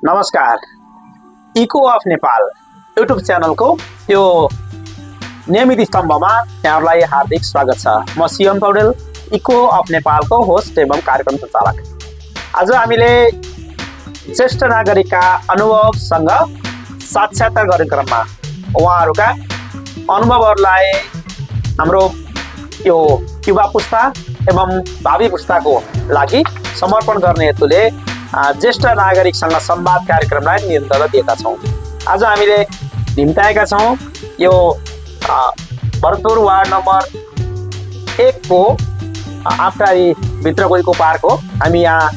नमस्कार। Eco of Nepal YouTube च्यानलको यो नियमित स्तम्भमा यहाँहरूलाई हार्दिक स्वागत छ। म सिएम पौडेल, इको अफ नेपालको होस्ट एवं कार्यक्रम सञ्चालक। आज हामीले ज्येष्ठ नागरिकका अनुभवसँग साक्षात्कार गर्ने क्रममा उहाँहरूका अनुभवहरूलाई हाम्रो यो युवा पुस्ता एवं भावी पुस्ताको लागि समर्पण गर्ने हेतुले ज्येष्ठ नागरिकसँग संवाद कार्यक्रमलाई निरन्तरता दिएका छौँ। आज हामीले निम्ताएका छौँ यो भरतपुर वार्ड नम्बर 1 को आफटारी भित्रको इको पार्क हो। हामी यहाँ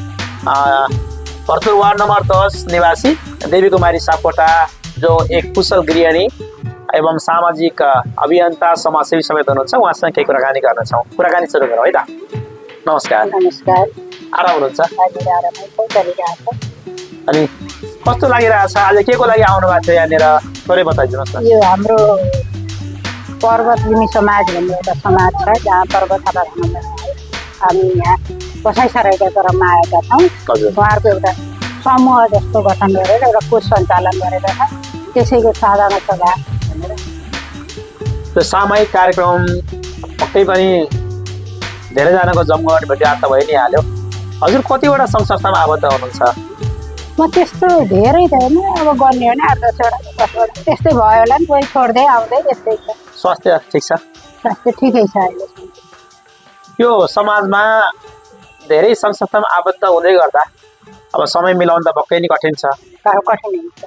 भरतपुर वार्ड नम्बर 10 निवासी देवी कुमारी सापकोटा, जो एक कुशल गृहिणी एवं सामाजिक अभियन्ता समाजसेवी समेत हुनुहुन्छ, उहाँसँग केही कुराकानी गर्नेछौँ। कुराकानी सुरु गरौँ है त। नमस्कार। नमस्कार। आराम हुनुहुन्छ? चलिरहेछ। अनि कस्तो लागिरहेछ? आज के को लागि आउनु भएको थियो यहाँनिर? थोरै बताइदिनुहोस् न। यो हाम्रो पर्वतभूमि समाज भन्ने एउटा समाज छ, जहाँ पर्वतमा हामी यहाँ बसाइसकेका क्रममा आएका छौँ। उहाँहरूको एउटा समूह जस्तो गठन गरेर एउटा कोष सञ्चालन गरेका छन्। त्यसैको साधारण सभा भनेर त्यो सामूहिक कार्यक्रम पक्कै पनि धेरैजनाको जमघट भेटघाट त भइ नै हाल्यो। हजुर कतिवटा सङ्घ संस्थामा आबद्ध हुनुहुन्छ? म त्यस्तो धेरै छैन, अब गर्ने हो भने 8-10 वटा त्यस्तै भयो होला नि, कोही छोड्दै आउँदै त्यस्तै छ। स्वास्थ्य ठिक छ? स्वास्थ्य ठिकै छ अहिले। यो समाजमा धेरै सङ्घ संस्थामा आबद्ध हुँदै गर्दा अब समय मिलाउनु त पक्कै नै कठिन छ। कठिन हुन्छ।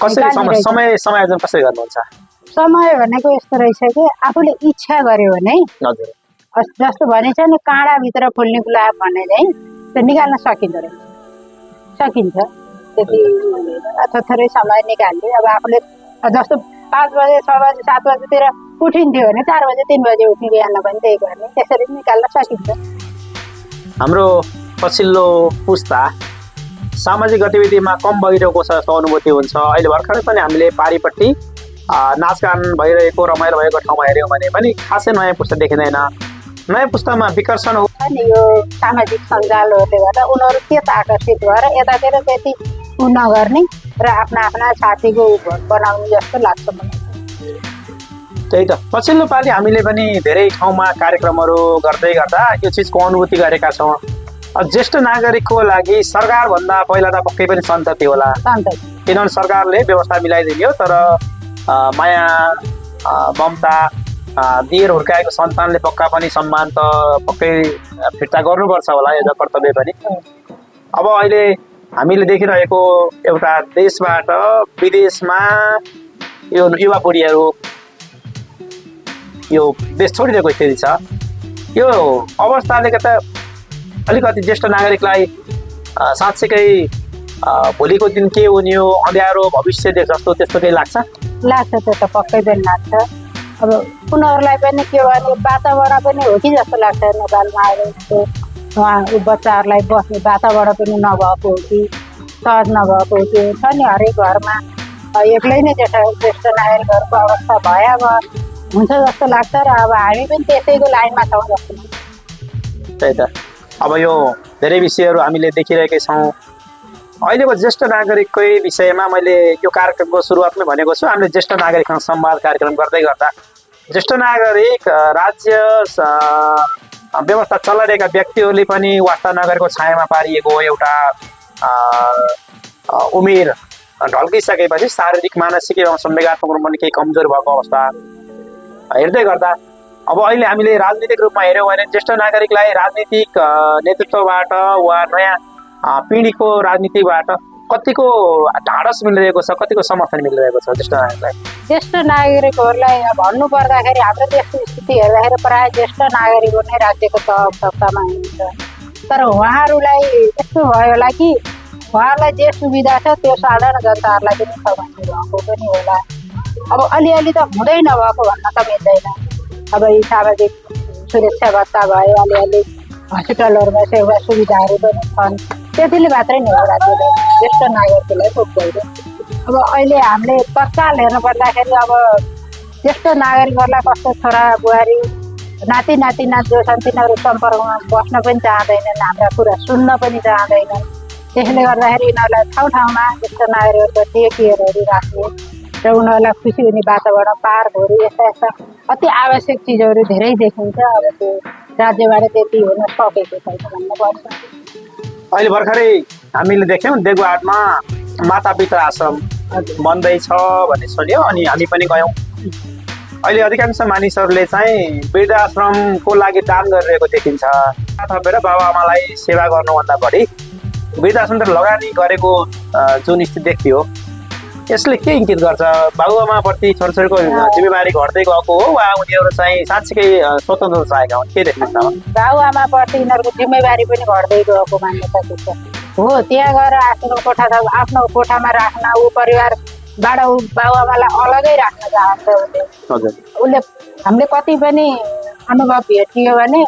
कसरी समय समायोजन कसरी गर्नुहुन्छ? समय भनेको यस्तो रहेछ कि आफूले इच्छा गर्यो भने, हजुर, जस्तो भनिन्छ नि काँडाभित्र फुल्ने गुलाब भन्ने चाहिँ त्यो निकाल्न सकिँदो रहेछ, सकिन्छ। त्यति थोरै समय निकाल्ने। अब आफूले जस्तो 5 बजे 6 बजे 7 बजेतिर उठिन्थ्यो भने 4 बजे 3 बजे उठ्ने बिहान पनि त्यही गर्ने, त्यसरी निकाल्न सकिन्छ। हाम्रो पछिल्लो पुस्ता सामाजिक गतिविधिमा कम भइरहेको छ जस्तो अनुभूति हुन्छ। अहिले भर्खरै पनि हामीले पारिपट्टि नाचगान भइरहेको रमाइलो भएको ठाउँमा हेऱ्यौँ भने पनि खासै नयाँ पुस्ता देखिँदैन। नयाँ पुस्तामा विकर्षण हो अनि यो सामाजिक सञ्जालहरूले गर्दा उनीहरू त्यता आकर्षित भएर यतातिर त्यति नगर्ने र आफ्ना साथीको बनाउने जस्तो लाग्छ मलाई। त्यही त पछिल्लो पालि हामीले पनि धेरै ठाउँमा कार्यक्रमहरू गर्दै गर्दा यो चिजको अनुभूति गरेका छौँ। ज्येष्ठ नागरिकको लागि सरकारभन्दा पहिला त पक्कै पनि सन्तति होला, किनभने सरकारले व्यवस्था मिलाइदियो, तर माया ममता दिएर हुर्काएको सन्तानले पक्का पनि सम्मान त पक्कै फिर्ता गर्नुपर्छ होला, यो कर्तव्य पनि। अब अहिले हामीले देखिरहेको एउटा देशबाट विदेशमा यो युवा पिँढीहरू यो देश छोडिरहेको स्थिति छ। यो अवस्थाले गर्दा अलिकति ज्येष्ठ नागरिकलाई साँच्चैकै भोलिको दिन के हुने हो, अँध्यारो भविष्य जस्तो त्यस्तो केही लाग्छ? त्यो त पक्कै पनि लाग्छ। अब उनीहरूलाई पनि के भने वातावरण पनि हो कि जस्तो लाग्छ नेपालमा आएर। उहाँ बच्चाहरूलाई बस्ने वातावरण पनि नभएको हो कि सहज नभएको हो कि छ नि, हरेक घरमा एक्लै नै ज्येष्ठ नागरिकहरूको अवस्था भयावह हुन्छ जस्तो लाग्छ। र अब हामी पनि त्यसैको लाइनमा छौँ जस्तो लाग्छ। त्यही त अब यो धेरै विषयहरू हामीले देखिरहेकै छौँ। अहिलेको ज्येष्ठ नागरिककै विषयमा मैले यो कार्यक्रमको सुरुवातमै भनेको छु, हामीले ज्येष्ठ नागरिकसँग संवाद कार्यक्रम गर्दै गर्दा ज्येष्ठ नागरिक राज्य व्यवस्था चलाइरहेका व्यक्तिहरूले पनि वास्ता नगरेको छायामा पारिएको एउटा उमेर ढल्किसकेपछि शारीरिक मानसिक एवं संवेगात्मक रूपमा केही कमजोर भएको अवस्था हेर्दै गर्दा अब अहिले हामीले राजनीतिक रूपमा हेऱ्यौँ भने ज्येष्ठ नागरिकलाई राजनीतिक नेतृत्वबाट वा नयाँ पिँढीको राजनीतिबाट कतिको ढाडस मिलिरहेको छ, कतिको समर्थन मिलिरहेको छ ज्येष्ठ नागरिकलाई? ज्येष्ठ नागरिकहरूलाई भन्नु पर्दाखेरि हाम्रो देशको स्थिति हेर्दाखेरि प्रायः ज्येष्ठ नागरिकहरू नै राज्यको तहमा हुनुहुन्छ। तर उहाँहरूलाई यस्तो भयो होला कि उहाँहरूलाई जे सुविधा छ त्यो साधारण जनताहरूलाई पनि सघाउने भएको पनि होला। अब अलिअलि त हुँदै नभएको भन्न त मिल्दैन। अब यी सामाजिक सुरक्षा भत्ता भयो, अलिअलि हस्पिटलहरूमा सेवा सुविधाहरू पनि छन्, त्यतिले मात्रै नै हो राज्यले ज्येष्ठ नागरिकलाई पुग्दैन। अब अहिले हामीले तत्काल हेर्नु पर्दाखेरि अब ज्येष्ठ नागरिकहरूलाई कस्तो छोरा बुहारी नाति नातिना जो छन् तिनीहरू सम्पर्कमा बस्न पनि चाहँदैनन्, हाम्रा कुरा सुन्न पनि चाहँदैनन्। त्यसले गर्दाखेरि यिनीहरूलाई ठाउँमा यस्तो नागरिकहरूको टेकेरहरू राख्ने र उनीहरूलाई खुसी हुने वातावरण पार्कहरू यस्ता अति आवश्यक चिजहरू धेरै देखिन्छ। अब त्यो राज्यबाट त्यति हुन सकेको छैन भन्नुपर्छ। अहिले भर्खरै हामीले देख्यौँ देगुवाटमा माता पिता आश्रम बन्दैछ भन्ने सुन्यो, अनि हामी पनि गयौँ। अहिले अधिकांश मानिसहरूले चाहिँ वृद्धाश्रमको लागि दान गरिरहेको देखिन्छ। थपेर बाबुआमालाई सेवा गर्नुभन्दा बढी वृद्धाश्रमतिर लगानी गरेको जुन स्थिति देखियो, यसले के इङ्गित गर्छ? बाबुआमाप्रति छोराछोरीको जिम्मेवारी घट्दै गएको हो वा उनीहरू चाहिँ साँच्चीकै स्वतन्त्र चाहेका हुन्? के देख्नुहुन्छ? बाबुआमाप्रति यिनीहरूको जिम्मेवारी पनि घट्दै गएको मान्यता छ। हो, त्यहाँ गएर आफ्नो कोठामा राख्न, ऊ परिवारबाट ऊ बाबुआमालाई अलगै राख्न चाहन्छ। उसले हामीले कति पनि अनुभव भेटियो भने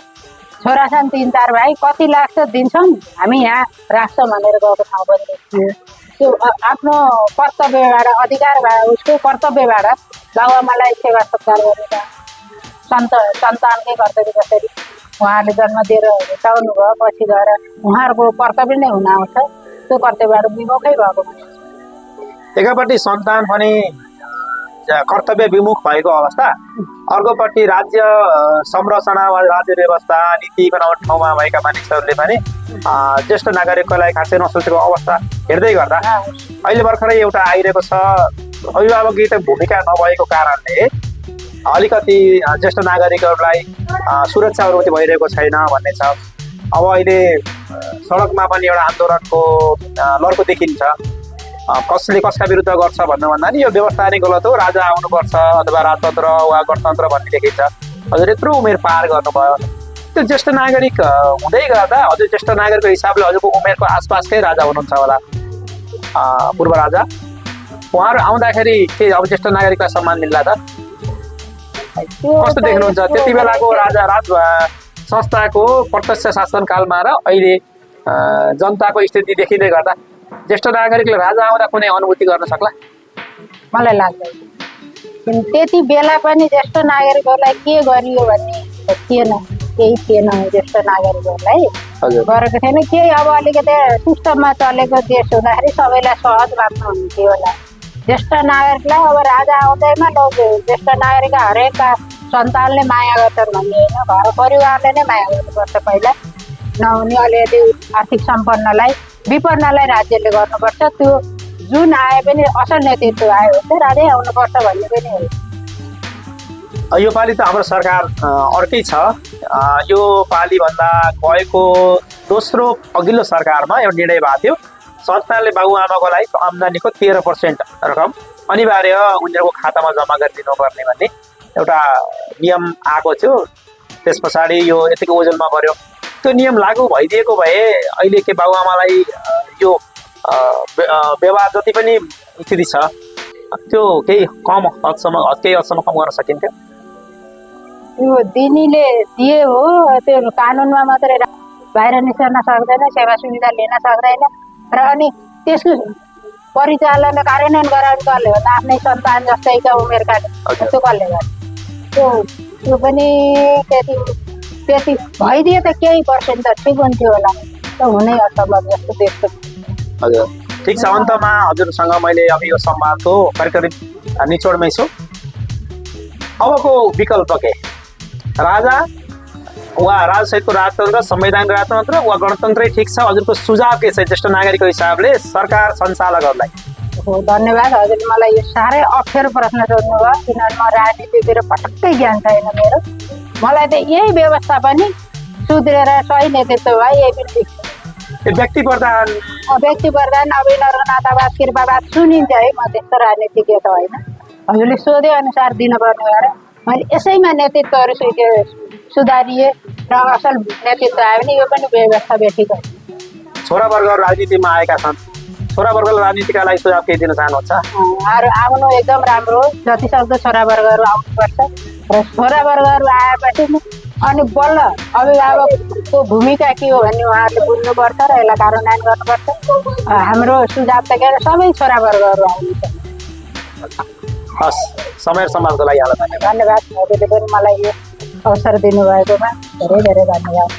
छोरा छन् 3-4 भाइ, कति लाग्छ दिन्छौँ, हामी यहाँ राख्छौँ भनेर गएको ठाउँ पनि देखियो। त्यो आफ्नो कर्तव्यबाट, अधिकारबाट, उसको कर्तव्यबाट बाबुआमालाई सेवा सत्कार गरेर सन्तानकै कर्तव्य जसरी उहाँहरूले जन्म दिएर हुर्काउनु भयो, पछि गएर उहाँहरूको कर्तव्य नै हुन आउँछ। त्यो कर्तव्यबाट विमुखै भएको एकापट्टि सन्तान पनि कर्तव्य विमुख भएको अवस्था, अर्कोपट्टि राज्य संरचना वा राज्य व्यवस्था नीति बनाउने ठाउँमा भएका मानिसहरूले पनि ज्येष्ठ नागरिकको लागि खासै नसोचेको अवस्था हेर्दै गर्दा अहिले भर्खरै एउटा आइरहेको छ, अभिभावकीय भूमिका नभएको कारणले अलिकति ज्येष्ठ नागरिकहरूलाई सुरक्षा अनुभूति भइरहेको छैन भन्ने छ। अब अहिले सडकमा पनि एउटा आन्दोलनको लड्को देखिन्छ। कसले कसका विरुद्ध गर्छ भन्नुभन्दा नि यो व्यवस्था नै गलत हो, राजा आउनुपर्छ अथवा राजतन्त्र वा गणतन्त्र भन्ने देखिन्छ। हजुर यत्रो उमेर पार गर्नुभयो, त्यो ज्येष्ठ नागरिक हुँदै गर्दा हजुर ज्येष्ठ नागरिकको हिसाबले हजुरको उमेरको आसपासकै राजा हुनुहुन्छ होला, पूर्व राजा, उहाँहरू आउँदाखेरि के अब ज्येष्ठ नागरिकलाई सम्मान मिल्ला त? कस्तो देख्नुहुन्छ त्यति बेलाको राजा राज संस्थाको प्रत्यक्ष शासनकालमा र अहिले जनताको स्थिति देखिँदै गर्दा ज्येष्ठ नागरिकले राजा आउँदा कुनै अनुभूति गर्न सक्ला? मलाई लाग्दैन। त्यति बेला पनि ज्येष्ठ नागरिकहरूलाई के गरियो भन्ने थिएन, केही थिएन। ज्येष्ठ नागरिकहरूलाई गरेको थिएन केही। अब अलिकति सिस्टममा चलेको देश हुँदाखेरि सबैलाई सहज मात्र हुन्थ्यो होला। ज्येष्ठ नागरिकलाई अब राजा आउँदैमा ज्येष्ठ नागरिक हरेकका सन्तानले माया गर्छन् भन्ने होइन, घर परिवारले नै माया गर्नुपर्छ। पहिला नहुने अलिअलि आर्थिक सम्पन्नलाई, विपन्नलाई राज्यले गर्नुपर्छ। त्यो जुन आए पनि असल नेतृत्व आयो भने राजै आउनुपर्छ भन्ने पनि हो। यो पालि त हाम्रो सरकार अर्कै छ। यो पालिभन्दा गएको दोस्रो अघिल्लो सरकारमा एउटा निर्णय भएको थियो, संस्थानले बाबुआमाको लागि आम्दानीको 13% रकम अनिवार्य उनीहरूको खातामा जम्मा गरिदिनु पर्ने भन्ने एउटा नियम आएको थियो। त्यस पछाडि यो यतिको ओजनमा बढ्यो। त्यो नियम लागू भइदिएको भए अहिले के बाबुआमालाई यो व्यवहार जति पनि स्थिति छ त्यो केही कम हदसम्म कम गर्न सकिन्थ्यो। त्यो दिनेले दिए हो, त्यो कानुनमा मात्रै बाहिर निस्कन सक्दैन, सेवा सुविधा लिन सक्दैन र अनि त्यसको परिचालन कार्यान्वयन गराउनु कसले हो त? आफ्नै सन्तान जस्तैका उमेरका त्यो कसले गर्छ? त्यो पनि त्यति भइदियो त केही पर्सेन्ट त ठिक हुन्थ्यो होला, त हुनै असम्भव जस्तो देख्छु। हजुर ठिक छ। अन्तमा हजुरसँग मैले अब यो संवादको करिब निचोडमै छु। अबको विकल्प के? राजा वा राजसहितको राजतन्त्र, संवैधानिक राजतन्त्र वा गणतन्त्रै ठिक छ? हजुरको सुझाव के छ ज्येष्ठ नागरिकको हिसाबले सरकार सञ्चालकहरूलाई? हो, धन्यवाद। हजुरले मलाई यो साह्रै अप्ठ्यारो प्रश्न सोध्नुभयो, किनभने म राजनीतितिर पटक्कै ज्ञान छैन मेरो। मलाई त यही व्यवस्था पनि सुध्रेर सही नेतृत्व भयो, यही पनि ठिक छ। व्यक्ति प्रधान अब यिनीहरूको नातावाद कृपावाद सुनिन्छ है, म त्यस्तो राजनीतिज्ञ त होइन। हजुरले सोधे अनुसार दिनुपर्ने भएर मैले यसैमा नेतृत्वहरू सुधारिए र असल नेतृत्व आयो भने यो पनि व्यवस्था ठिक हो। छोरावर्गहरू राजनीतिमा आएका छन्, छोरावर्गले राजनीतिका लागि सुझाव केही दिन चाहनुहुन्छ? आउनु एकदम राम्रो हो, जतिसक्दो छोरावर्गहरू आउनुपर्छ र छोरावर्गहरू आएपछि अनि बल्ल अभिभावकको भूमिका के हो भन्ने उहाँहरूले बुझ्नुपर्छ र यसलाई कार्यान्वयन गर्नुपर्छ। हाम्रो सुझाव त के सबै छोरावर्गहरू आउनुहुन्छ। हस्, समय समाजको लागि यहाँलाई धन्यवाद। हजुरले पनि मलाई यो अवसर दिनुभएकोमा धेरै धेरै धन्यवाद।